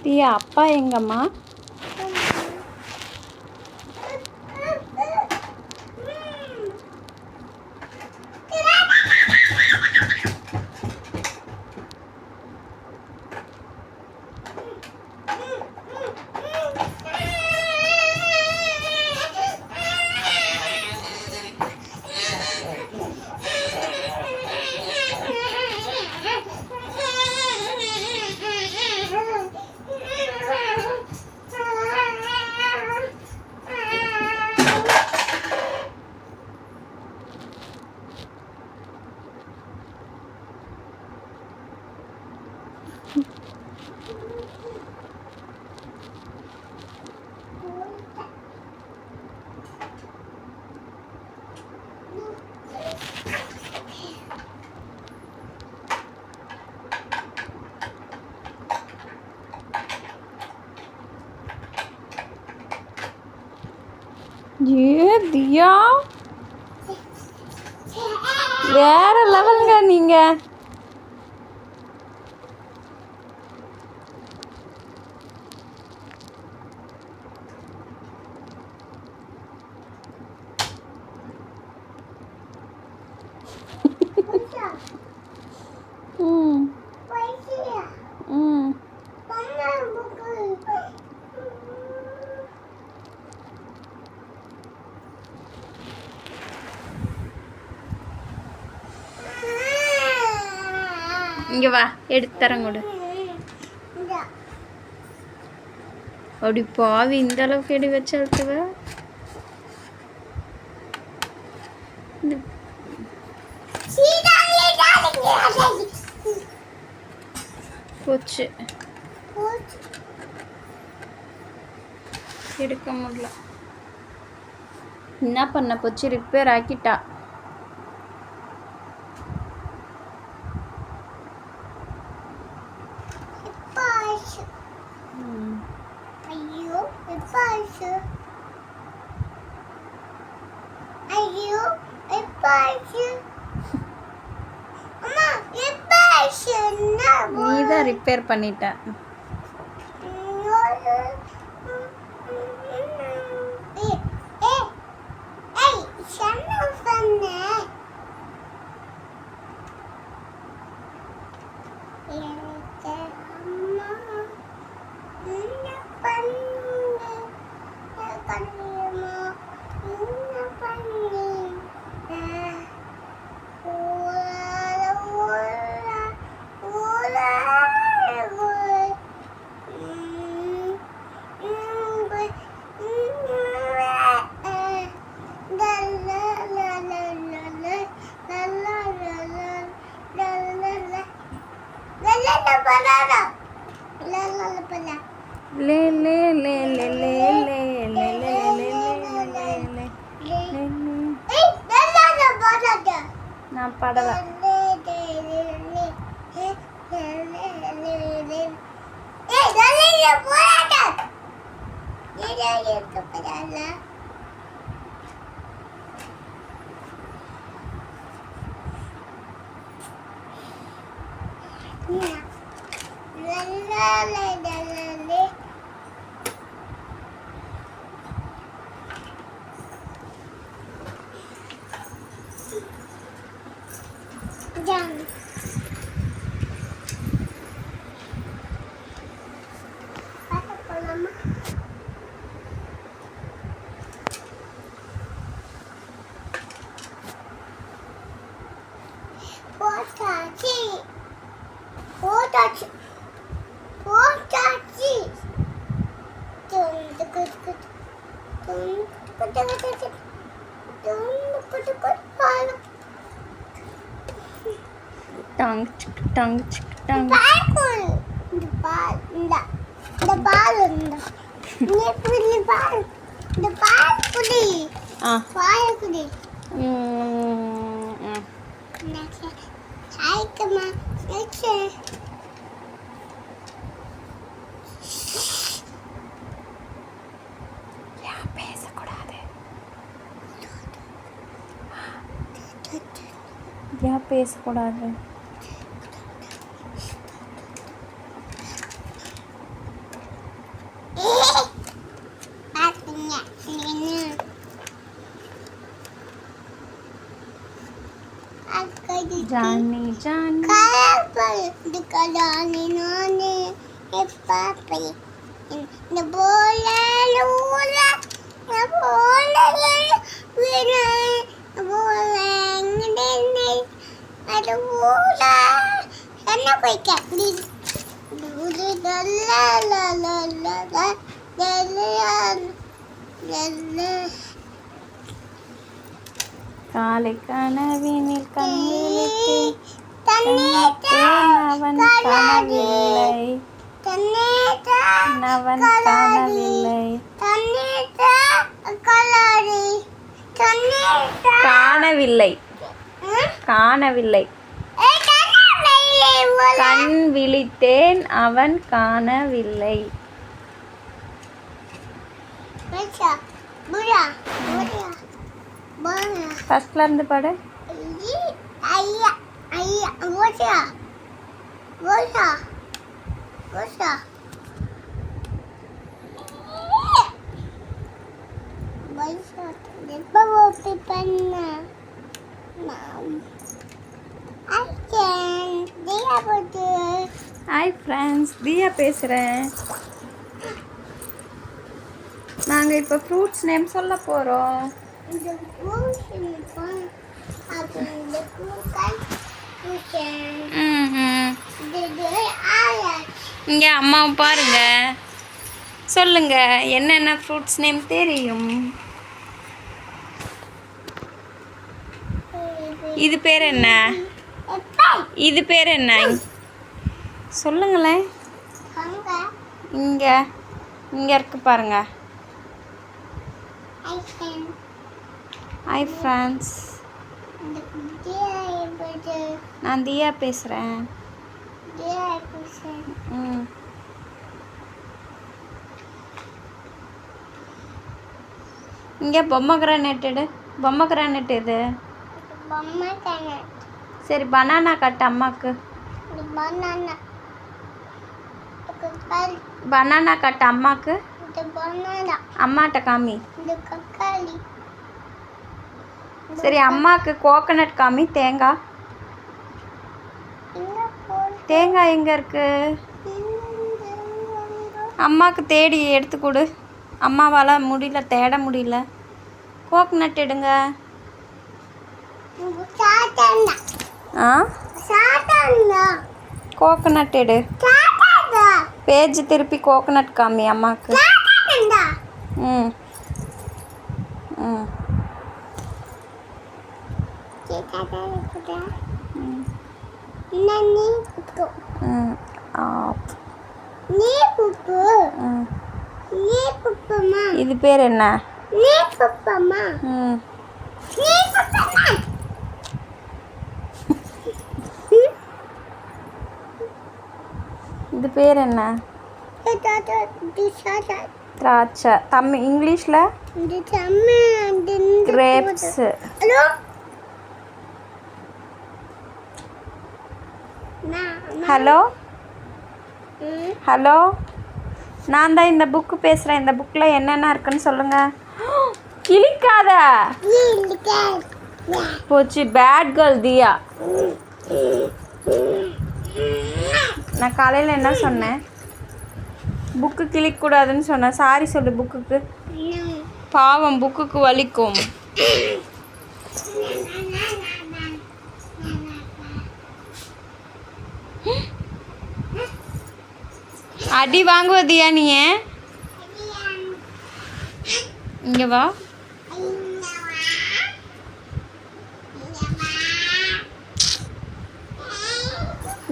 தியா அப்பா எங்கம்மா? ஏ தியா வேற லெவலுங்க நீங்க. இங்கே வா, எடுத்து தரங்கூடு. அப்படி பாவி இந்த அளவுக்கு எடி வச்சு அழுத்துவ. போச்சு, எடுக்க முடியல. என்ன பண்ண போச்சு, ரிப்பேர் ஆக்கிட்டா. நீதான் ரிப்பேர் பண்ணிட்ட. ले ले ले ले ले ले ले ले நான் படல. Tongue, tongue, tongue. The ball, the ball, the ball, pudi. Ball, pudi. Hi, come on. यहाँ பேசக்கூடாது. ஜானி ஜானி இந்த போல என்ன போய்க்க காலை கனவினில் கண்விழித்தேன் அவன் காணவில்லை அவன் காணவில்லை காணவில்லை காணவில்லை கண் விழித்தேன் அவன் காணவில்லை. ஃபர்ஸ்ட்ல இருந்து பாடு. ஹாய் ஃப்ரெண்ட்ஸ், தியா பேசுகிறேன். நாங்கள் இப்போ ஃப்ரூட்ஸ் நேம் சொல்ல போகிறோம். இங்கே அம்மாவை பாருங்க, சொல்லுங்க என்னென்ன ஃப்ரூட்ஸ் நேம் தெரியும். இது பேர் என்ன? இது பேர் என்ன? சொல்லுங்களேன். இங்கே இங்கே இருக்கு பாருங்க. ஹாய் ஃப்ரெண்ட்ஸ், நான் தியா பேசுகிறேன். இங்கே பொம்மை கிரானைட் எடு. பொம்மை கிரானைட் எது? சரி, பனானா கட்டு அம்மாக்கு. பனானா கட்டு அம்மாக்கு. அம்மாட்ட காமி. சரி, அம்மாவுக்கு கோகனட் காமி. தேங்காய் தேங்காய் எங்கே இருக்கு? அம்மாவுக்கு தேடி எடுத்து கொடு. அம்மாவால் முடியல, தேட முடியல. கோகனட் எடுங்க. ஆ, கோகனட் எடு. பேஜ் திருப்பி கோகனட் காமி அம்மாவுக்கு. ம் ம் இது பேர் என்ன? இது பேர் என்ன? திராட்சை. தமிழ் இங்கிலீஷில் கிரேப்ஸ். ஹலோ ஹலோ, நான் தான் இந்த புக்கு பேசுகிறேன். இந்த புக்கில் என்னென்ன இருக்குன்னு சொல்லுங்கள். கிளிக்காத போச்சு. பேட் கேர்ள் தியா. நான் காலையில் என்ன சொன்னேன்? புக்கு கிளிக்கக்கூடாதுன்னு சொன்னேன். சாரி சொல்லு புக்குக்கு. பாவம், புக்குக்கு வலிக்கும். அடி வாங்குவதியா நீ? இங்கே வா.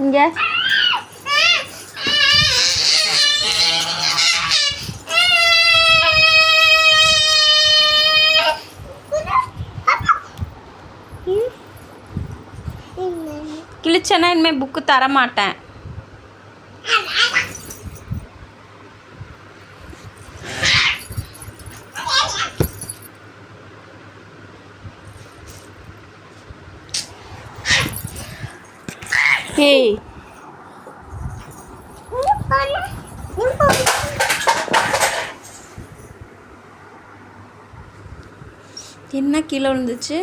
இங்கே கிழிச்சேன்னா இனிமேல் புக்கு தரமாட்டேன். ஏய், என்ன கீழே விழுந்துச்சு?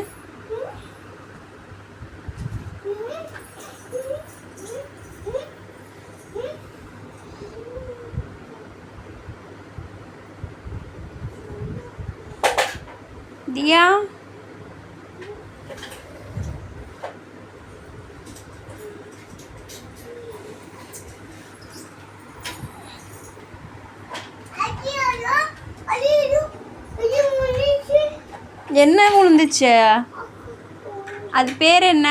தியா என்ன விழுந்துச்சு? அது பேர் என்ன?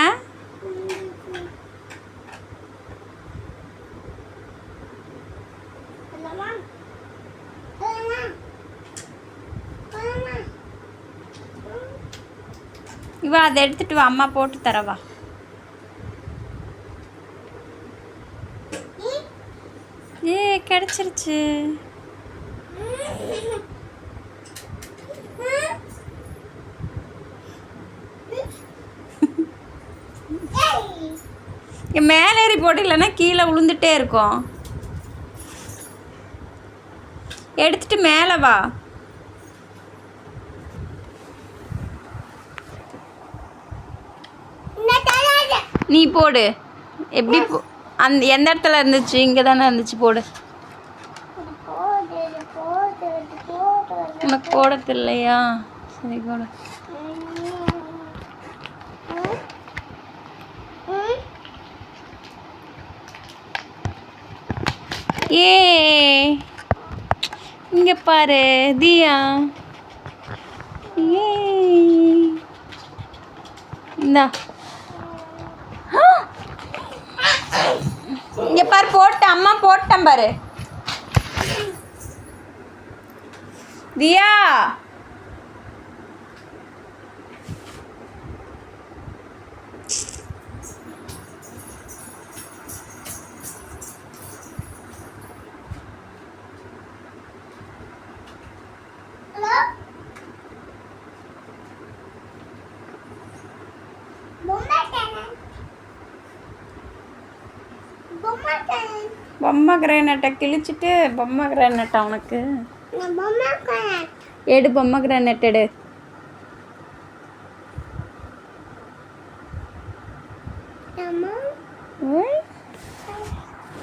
இவா அதை எடுத்துட்டு வா, அம்மா போட்டு தரவா. ஏ கிடைச்சிருச்சு. மேலே ஏறி போட்டு, இல்லைன்னா கீழே விழுந்துட்டே இருக்கும். எடுத்துட்டு மேலே வா. நீ போடு. எப்படி அந்த எந்த இடத்துல இருந்துச்சு? இங்கே தானே இருந்துச்சு, போடு. உனக்கு போட தெரியலையா? சரி போடு. ஏ இங்கே பாரு தியா. ஏ இந்தா இங்கே பாரு, போட்டேன். அம்மா போட்டேன் பாரு. தியா பொம்மை கிரானைட்டை கிழிச்சிட்டு பொம்மை கிரானைட்டா உனக்கு? எடு பொம்மை கிரானைட் எடு.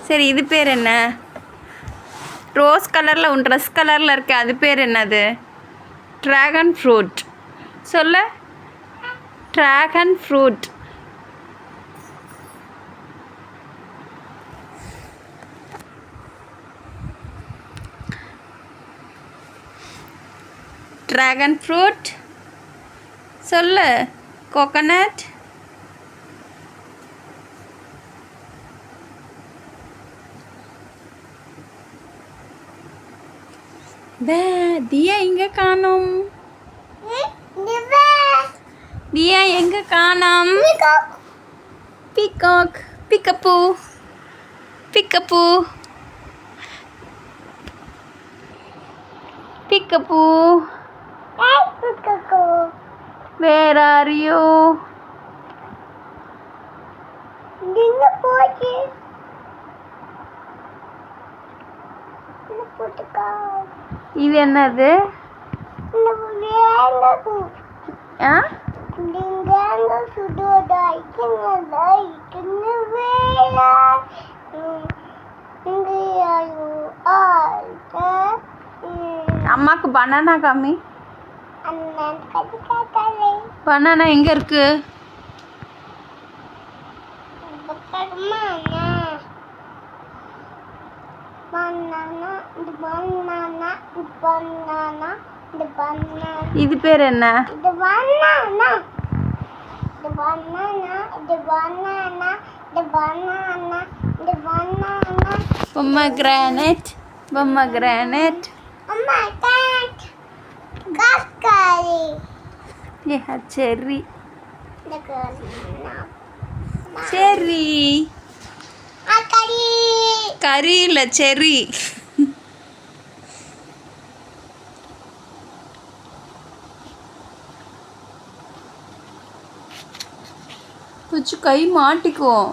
சரி, இது பேர் என்ன? ரோஸ் கலரில் உன் ட்ரெஸ் கலரில் இருக்கு, அது பேர் என்னது? Dragon fruit. சொல்ல, ட்ராகன் ஃப்ரூட். ட்ராகன் ஃப்ரூட் சொல்லு. கோகனட். தியா எங்க காணோம்? தியா எங்க காணோம்? Peacock. Pickup pickup pickup. Where are you? இது என்னது? அம்மாக்கு பனானா காமி. பனானா எங்க இருக்கு? இது பேர் என்ன? பொம்மகிரானேட். பொம்மகிரானேட். செர்ரி. செர்ரி. கறி இல்லை, செர்ரி. கை மாட்டிக்குவோம்.